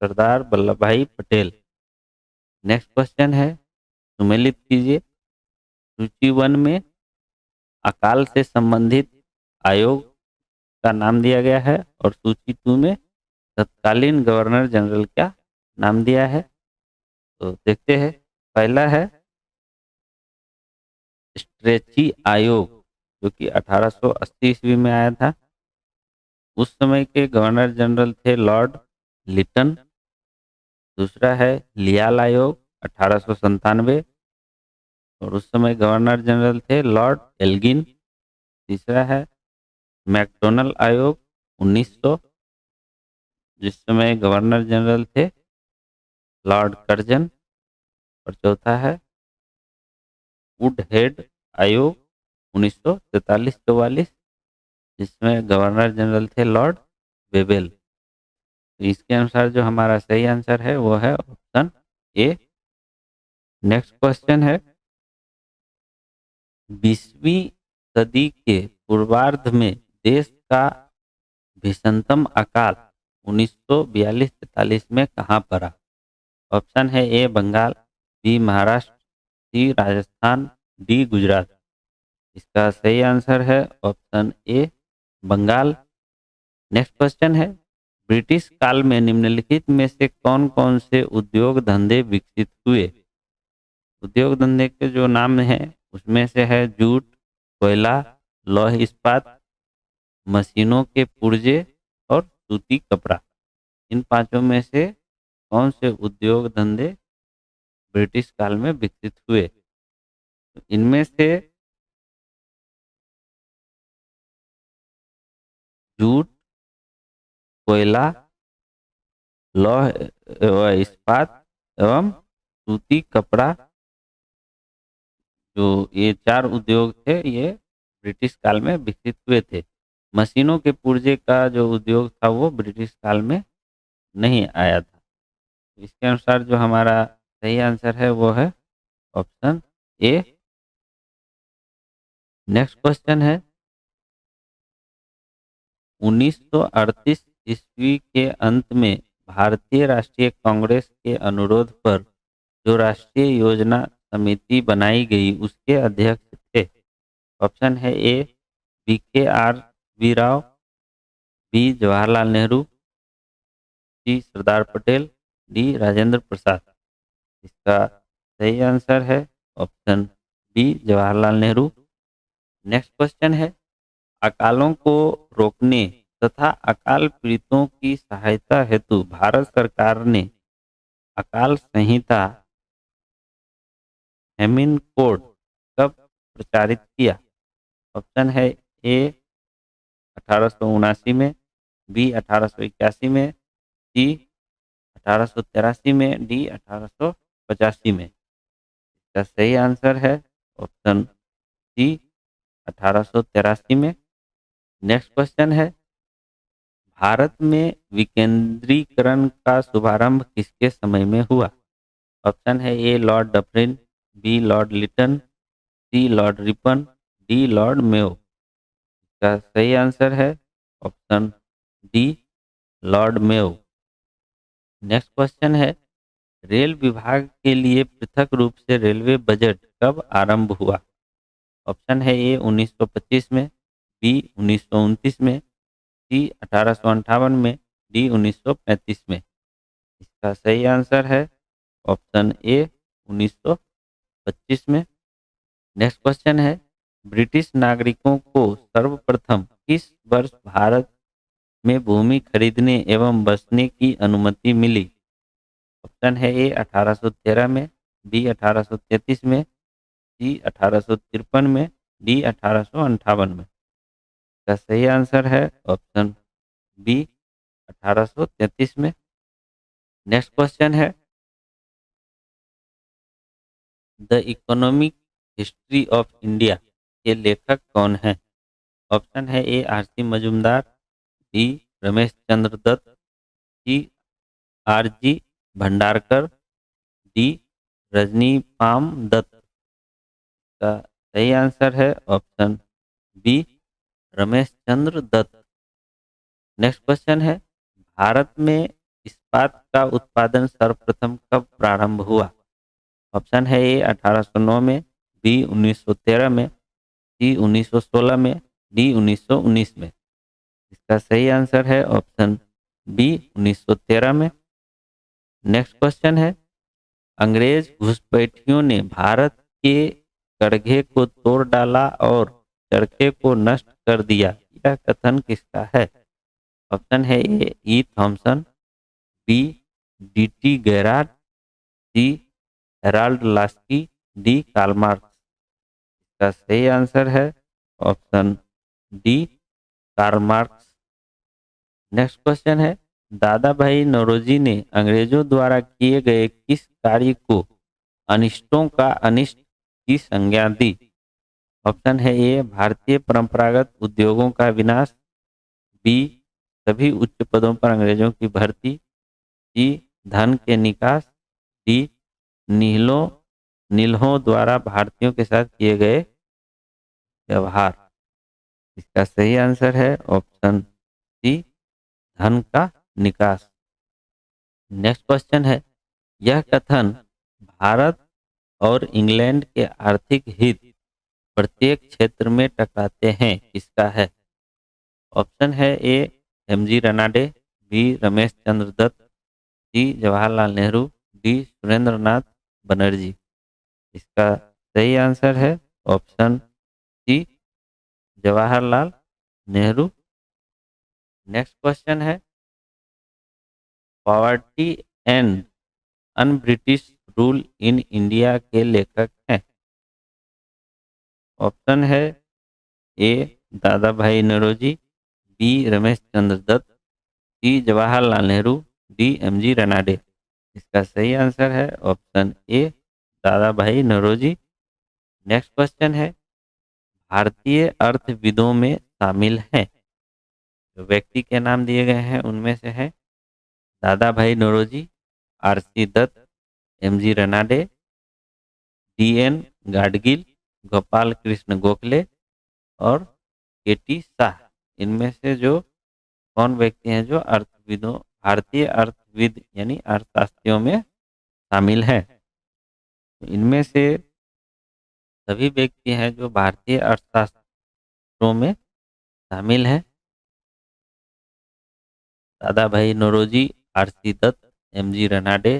सरदार वल्लभ भाई पटेल। नेक्स्ट क्वेश्चन है, सुमेलित कीजिए। सूची 1 में अकाल से संबंधित आयोग का नाम दिया गया है और सूची 2 में तत्कालीन गवर्नर जनरल का नाम दिया है। तो देखते हैं, पहला है स्ट्रेची आयोग, जो कि 1880 ईस्वी में आया था। उस समय के गवर्नर जनरल थे लॉर्ड लिटन। दूसरा है लियाल आयोग 1897 और उस समय गवर्नर जनरल थे लॉर्ड एल्गिन। तीसरा है मैकडोनल आयोग 1900, जिस समय गवर्नर जनरल थे लॉर्ड कर्जन। और चौथा है वुडहेड आयोग 1943-44, जिसमें गवर्नर जनरल थे लॉर्ड बेबेल। तो इसके अनुसार जो हमारा सही आंसर है वो है ऑप्शन ए। नेक्स्ट क्वेश्चन है, 20वीं सदी के पूर्वार्ध में देश का भीषणतम अकाल 1942-43 में कहाँ पड़ा? ऑप्शन है A Bengal, B Maharashtra, C Rajasthan, D Gujarat. इसका सही आंसर है option A Bengal. Next question है, ब्रिटिश काल में निम्नलिखित में से कौन कौन से उद्योग धंधे विकसित हुए? उद्योग धंधे के जो नाम हैं उसमें से है जूट, कोयला, लौह इस्पात, मशीनों के पुर्जे और सूती कपड़ा। इन पांचों में से कौन से उद्योग धंधे ब्रिटिश काल में विकसित हुए? तो इनमें से जूट, कोयला, लौह इस्पात एवं सूती कपड़ा, जो ये चार उद्योग थे ये ब्रिटिश काल में विकसित हुए थे। मशीनों के पुर्जे का जो उद्योग था वो ब्रिटिश काल में नहीं आया था। इसके अनुसार जो हमारा सही आंसर है वो है ऑप्शन ए। नेक्स्ट क्वेश्चन है, 1938 ईस्वी के अंत में भारतीय राष्ट्रीय कांग्रेस के अनुरोध पर जो राष्ट्रीय योजना समिति बनाई गई उसके अध्यक्ष थे? ऑप्शन है A B K R V Rao, B Jawaharlal Nehru, C Sardar Patel, D Rajendra Prasad. इसका सही आंसर है option B Jawaharlal Nehru. Next question है, अकालों को रोकने तथा अकाल पीड़ितों की सहायता हेतु भारत सरकार ने अकाल संहिता हेमिन कोड कब प्रचारित किया? ऑप्शन है ए 1879 में, बी 1881 में, सी 1883 में, डी 1885 में। इसका सही आंसर है ऑप्शन सी 1883 में। नेक्स्ट क्वेश्चन है, भारत में विकेंद्रीकरण का शुभारंभ किसके समय में हुआ? ऑप्शन है A Lord Dufferin, B Lord Lytton, C Lord Ripon, D Lord Mayo. इसका सही आंसर है option D Lord Mayo. Next question है, रेल विभाग के लिए पृथक रूप से रेलवे बजट कब आरंभ हुआ? ऑप्शन है ए 1925 में, बी 1929 में, सी 1858 में, डी 1935 में। इसका सही आंसर है ऑप्शन ए 1925 में। नेक्स्ट क्वेश्चन है, ब्रिटिश नागरिकों को सर्वप्रथम किस वर्ष भारत में भूमि खरीदने एवं बसने की अनुमति मिली? ऑप्शन है ए 1813 में, बी 1833 में, सी 1853 में, डी 1858 में। इसका सही आंसर है ऑप्शन बी 1833 में। नेक्स्ट क्वेश्चन है, the economic history of India के लेखक कौन हैं? ऑप्शन है A R C Majumdar, B Ramesh Chandra Dutt, C R G Bhandarkar, D Rajani Palme Dutt. का सही आंसर है option B Ramesh Chandra Dutt. Next question है, भारत में इस्पात का उत्पादन सर्वप्रथम कब प्रारंभ हुआ? ऑप्शन है ए 1809 में, बी 1913 में, सी 1916 में, डी 1919 में। इसका सही आंसर है ऑप्शन बी 1913 में। नेक्स्ट क्वेश्चन है, अंग्रेज घुसपैठियों ने भारत के करघे को तोड़ डाला और चरखे को नष्ट कर दिया, यह कथन किसका है? ऑप्शन है A E Thomson, B D T Garratt, C Harold Laski, D Karl Marx. इसका सही आंसर है option D Karl Marx. Next question है, दादा भाई नौरोजी ने अंग्रेजों द्वारा किए गए किस कार्य को अनिष्टों का अनिष्ट की संज्ञा दी? ऑप्शन है ए भारतीय परंपरागत उद्योगों का विनाश, बी सभी उच्च पदों पर अंग्रेजों की भर्ती, सी धन के निकास, डी नीलों नील्हों द्वारा भारतीयों के साथ किए गए व्यवहार। इसका सही आंसर है ऑप्शन सी धन का निकास। नेक्स्ट क्वेश्चन है, यह कथन भारत और इंग्लैंड के आर्थिक हित प्रत्येक क्षेत्र में टकराते हैं किसका है? ऑप्शन है A M G Ranade, B Ramesh Chandra Dutt, C Jawaharlal Nehru, D Surendra Nath Banerjee. इसका सही आंसर है option C Jawaharlal Nehru. Next question है poverty and un British rule in India के लेखक हैं। ऑप्शन है A Dadabhai Naoroji, B Ramesh Chandra Dutt, C Jawaharlal Nehru, D M G Ranade. इसका सही आंसर है ऑप्शन ए Dadabhai Naoroji. Next question है भारतीय अर्थविदों में शामिल हैं। जो व्यक्ति के नाम दिए गए हैं उनमें से है Dadabhai Naoroji, R C Dutt, M G Ranade, D N Gadgil, Gopal Krishna Gokhale और के टी शाह। इनमें से जो कौन व्यक्ति हैं जो अर्थविदों भारतीय अर्थविद यानी अर्थशास्त्रियों में शामिल है? इनमें से सभी व्यक्ति हैं जो भारतीय अर्थशास्त्रों में शामिल हैं। Dadabhai Naoroji, R C Dutt, M G Ranade,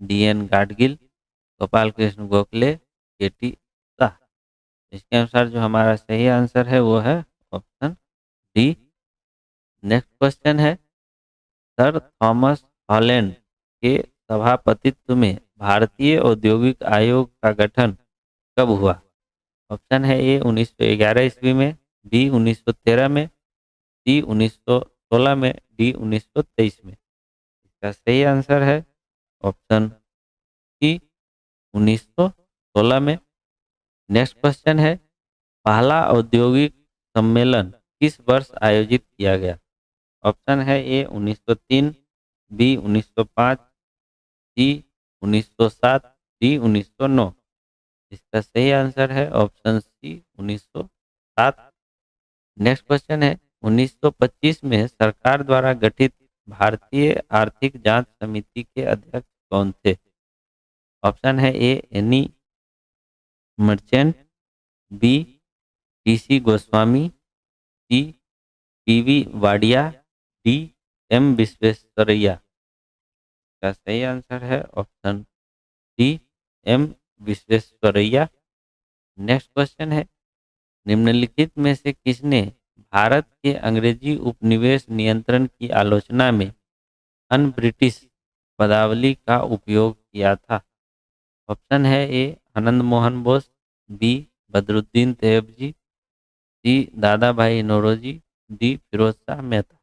D N Gadgil, Gopal Krishna Gokhale, K T Shah. इसके अनुसार जो हमारा सही आंसर है वो है ऑप्शन डी। नेक्स्ट क्वेश्चन है सर थॉमस हॉलैंड के सभापतित्व में भारतीय औद्योगिक आयोग का गठन कब हुआ? ऑप्शन है ए 1911 ईस्वी में, बी 1913 में, सी 1916 में, डी 1923 में। इसका सही आंसर है ऑप्शन सी 1916 में। नेक्स्ट क्वेश्चन है पहला औद्योगिक सम्मेलन किस वर्ष आयोजित किया गया? ऑप्शन है ए 1903, बी 1905, सी 1907, डी 1909। इसका सही आंसर है ऑप्शन सी 1907। नेक्स्ट क्वेश्चन है 1925 में सरकार द्वारा गठित भारतीय आर्थिक जांच समिति के अध्यक्ष कौन थे? ऑप्शन है A Annie Merchant, B T C Goswami, C P V Wadia, D M Visvesvaraya. का सही आंसर है option D M Visvesvaraya. Next question है निम्नलिखित में से किसने भारत के अंग्रेजी उपनिवेश नियंत्रण की आलोचना में अन ब्रिटिश पदावली का उपयोग किया था? ऑप्शन है ए आनंद मोहन बोस, बी बदरुद्दीन तैयबजी, सी दादा भाई नौरोजी, डी फिरोज शाह मेहता।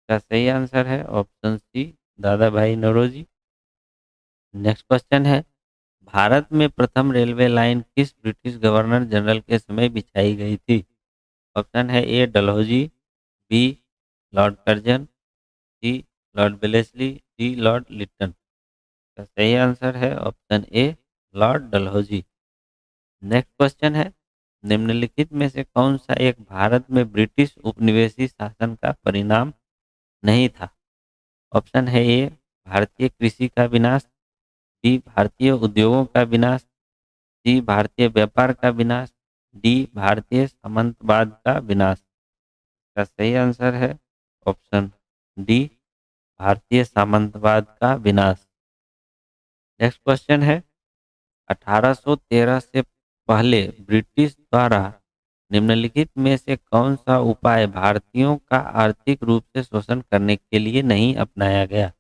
का सही आंसर है ऑप्शन सी Dadabhai Naoroji. Next question है भारत में प्रथम रेलवे लाइन किस ब्रिटिश गवर्नर जनरल के समय बिछाई गई थी? ऑप्शन है A Dalhousie, B Lord Curzon, C Lord Wellesley, D Lord Lytton. का सही आंसर है option A Lord Dalhousie. Next question है निम्नलिखित में से कौन सा एक भारत में ब्रिटिश उपनिवेशी शासन का परिणाम नहीं था? ऑप्शन है ए भारतीय कृषि का विनाश, बी भारतीय उद्योगों का विनाश, सी भारतीय व्यापार का विनाश, डी भारतीय सामंतवाद का विनाश। का सही आंसर है ऑप्शन डी भारतीय सामंतवाद का विनाश। नेक्स्ट क्वेश्चन है 1813 से पहले ब्रिटिश द्वारा निम्नलिखित में से कौन सा उपाय भारतीयों का आर्थिक रूप से शोषण करने के लिए नहीं अपनाया गया?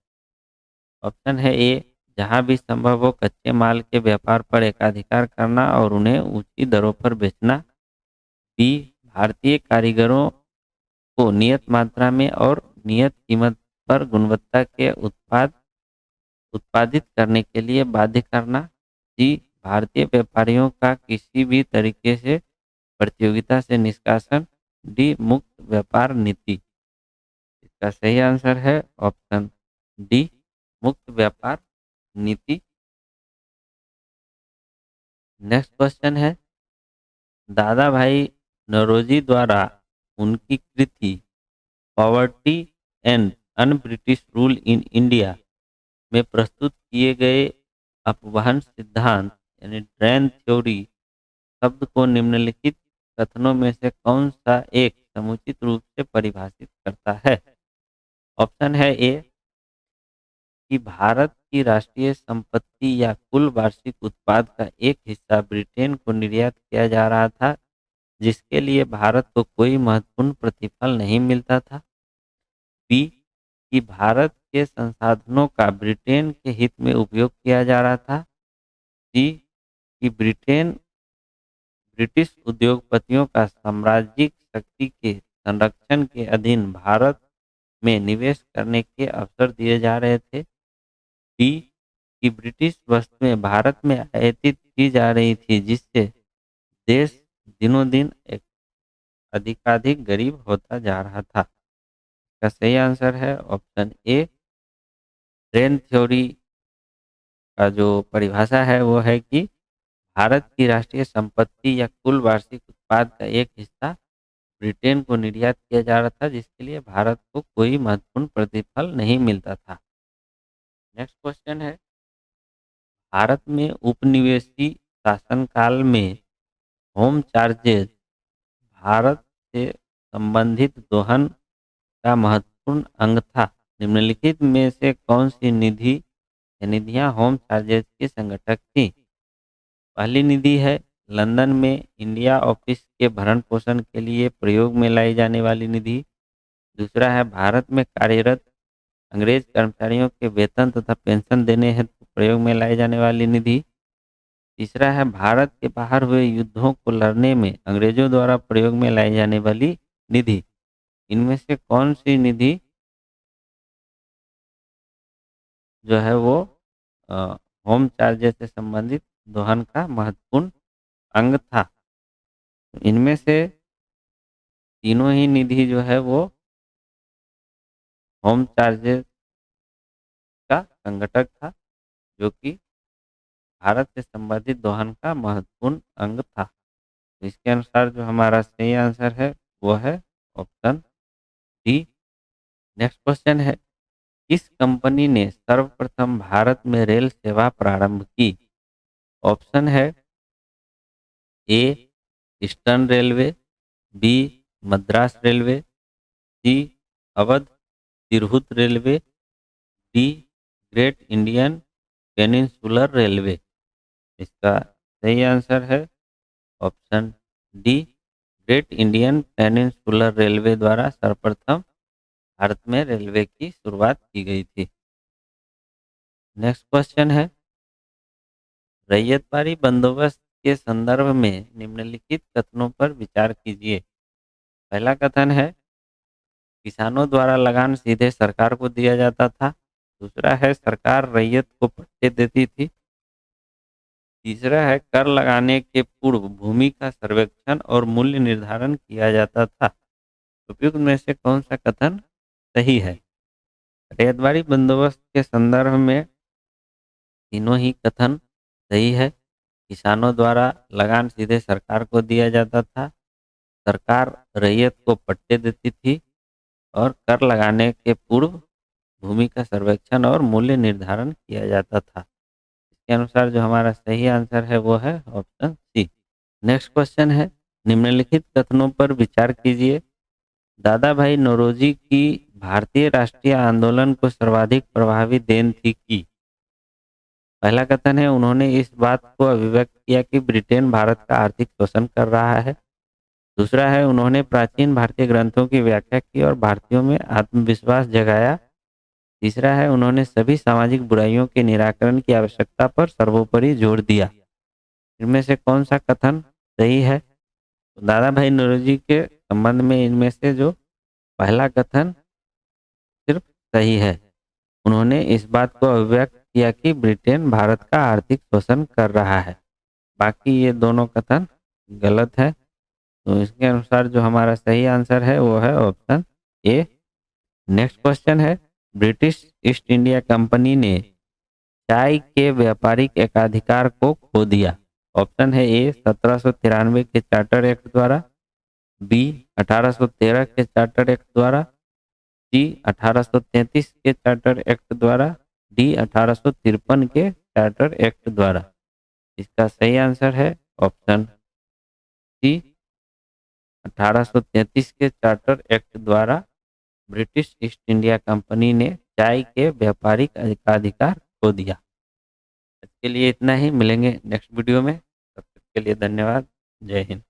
ऑप्शन है ए जहां भी संभव हो कच्चे माल के व्यापार पर एकाधिकार करना और उन्हें ऊंची दरों पर बेचना, बी भारतीय कारीगरों को नियत मात्रा में और नियत कीमत पर गुणवत्ता के उत्पाद उत्पादित करने के लिए बाध्य करना, सी भारतीय व्यापारियों का किसी भी तरीके से प्रतियोगिता से निष्कासन, डी मुक्त व्यापार नीति। इसका सही आंसर है ऑप्शन डी मुक्त व्यापार नीति। नेक्स्ट क्वेश्चन है दादा भाई नौरोजी द्वारा उनकी कृति poverty and un British rule in India में प्रस्तुत किए गए अपवहन सिद्धांत यानी ड्रेन थ्योरी शब्द को निम्नलिखित कथनों में से कौन सा एक समुचित रूप से परिभाषित करता है? ऑप्शन है ए कि भारत की राष्ट्रीय संपत्ति या कुल वार्षिक उत्पाद का एक हिस्सा ब्रिटेन को निर्यात किया जा रहा था, जिसके लिए भारत को कोई महत्वपूर्ण प्रतिफल नहीं मिलता था। बी कि भारत के संसाधनों का ब्रिटेन के हित में उपयोग किया जा रहा था। सी कि ब्रिटिश उद्योगपतियों का साम्राज्यिक शक्ति के संरक्षण के अधीन भारत में निवेश करने के अवसर दिए जा रहे थे। डी कि ब्रिटिश वस्तुएं भारत में आयातित की जा रही थी, जिससे देश दिनों दिन एक अधिकाधिक गरीब होता जा रहा था। इसका सही आंसर है ऑप्शन ए। ट्रेन थ्योरी का जो परिभाषा है वो है कि भारत की राष्ट्रीय संपत्ति या कुल वार्षिक उत्पाद का एक हिस्सा ब्रिटेन को निर्यात किया जा रहा था, जिसके लिए भारत को कोई महत्वपूर्ण प्रतिफल नहीं मिलता था। नेक्स्ट क्वेश्चन है, भारत में उपनिवेशी शासनकाल में होम चार्जेज भारत से संबंधित दोहन का महत्वपूर्ण अंग था। निम्नलिखित में से कौन सी निधियां होम चार्जेज की संगठक थी? पहली निधि है लंदन में इंडिया ऑफिस के भरण पोषण के लिए प्रयोग में लाई जाने वाली निधि। दूसरा है भारत में कार्यरत अंग्रेज कर्मचारियों के वेतन तथा पेंशन देने हेतु प्रयोग में लाई जाने वाली निधि। तीसरा है भारत के बाहर हुए युद्धों को लड़ने में अंग्रेजों द्वारा प्रयोग में लाई जाने वाली निधि। इनमें से कौन सी निधि जो है वो होम चार्जेस से संबंधित दोहन का महत्वपूर्ण अंग था? इनमें से तीनों ही निधि जो है वो होम चार्जेस का संगठक था, जो कि भारत से संबंधित दोहन का महत्वपूर्ण अंग था। इसके अनुसार जो हमारा सही आंसर है वो है ऑप्शन डी। नेक्स्ट क्वेश्चन है, किस कंपनी ने सर्वप्रथम भारत में रेल सेवा प्रारंभ की? ऑप्शन है A Eastern railway, B Madras railway, C Awadh Tirhut railway, D great Indian peninsular railway. इसका सही आंसर है option D, great Indian peninsular railway द्वारा सर्वप्रथम भारत में रेलवे की शुरुआत की गई थी। नेक्स्ट क्वेश्चन है, रैयतवाड़ी बंदोबस्त के संदर्भ में निम्नलिखित कथनों पर विचार कीजिए। पहला कथन है, किसानों द्वारा लगान सीधे सरकार को दिया जाता था। दूसरा है, सरकार रैयत को पट्टे देती थी। तीसरा है, कर लगाने के पूर्व भूमि का सर्वेक्षण और मूल्य निर्धारण किया जाता था। उपयुक्त में से कौन सा कथन सही है? रैयतवाड़ी बंदोबस्त के संदर्भ में तीनों ही कथन सही है। किसानों द्वारा लगान सीधे सरकार को दिया जाता था, सरकार रैयत को पट्टे देती थी और कर लगाने के पूर्व भूमि का सर्वेक्षण और मूल्य निर्धारण किया जाता था। इसके अनुसार जो हमारा सही आंसर है वो है ऑप्शन सी। नेक्स्ट क्वेश्चन है, निम्नलिखित कथनों पर विचार कीजिए। दादा भाई नौरोजी की भारतीय राष्ट्रीय आंदोलन को सर्वाधिक प्रभावी देन थी की? पहला कथन है, उन्होंने इस बात को अभिव्यक्त किया कि ब्रिटेन भारत का आर्थिक शोषण कर रहा है। दूसरा है, उन्होंने प्राचीन भारतीय ग्रंथों की व्याख्या की और भारतीयों में आत्मविश्वास जगाया। तीसरा है, उन्होंने सभी सामाजिक बुराइयों के निराकरण की आवश्यकता पर सर्वोपरि जोर दिया। इनमें से कौन सा कथन सही है? तो दादा भाई नौरोजी के संबंध में इनमें से जो पहला कथन सिर्फ सही है। उन्होंने इस बात को अभिव्यक्त किया कि ब्रिटेन भारत का आर्थिक शोषण कर रहा है। बाकी ये दोनों कथन गलत है। तो इसके अनुसार जो हमारा सही आंसर है वो है ऑप्शन ए। नेक्स्ट क्वेश्चन है, ब्रिटिश ईस्ट इंडिया कंपनी ने चाय के व्यापारिक एकाधिकार को खो दिया। ऑप्शन है ए 1793 के चार्टर एक्ट द्वारा, बी 1813 के चार्टर एक्ट द्वारा, सी 1833 के चार्टर एक्ट द्वारा, डी 1853 के चार्टर एक्ट द्वारा। इसका सही आंसर है ऑप्शन सी 1833 के चार्टर एक्ट द्वारा ब्रिटिश ईस्ट इंडिया कंपनी ने चाय के व्यापारिक अधिकार खो दिया। इसके लिए इतना ही, मिलेंगे नेक्स्ट वीडियो में। तब तक के लिए धन्यवाद। जय हिंद।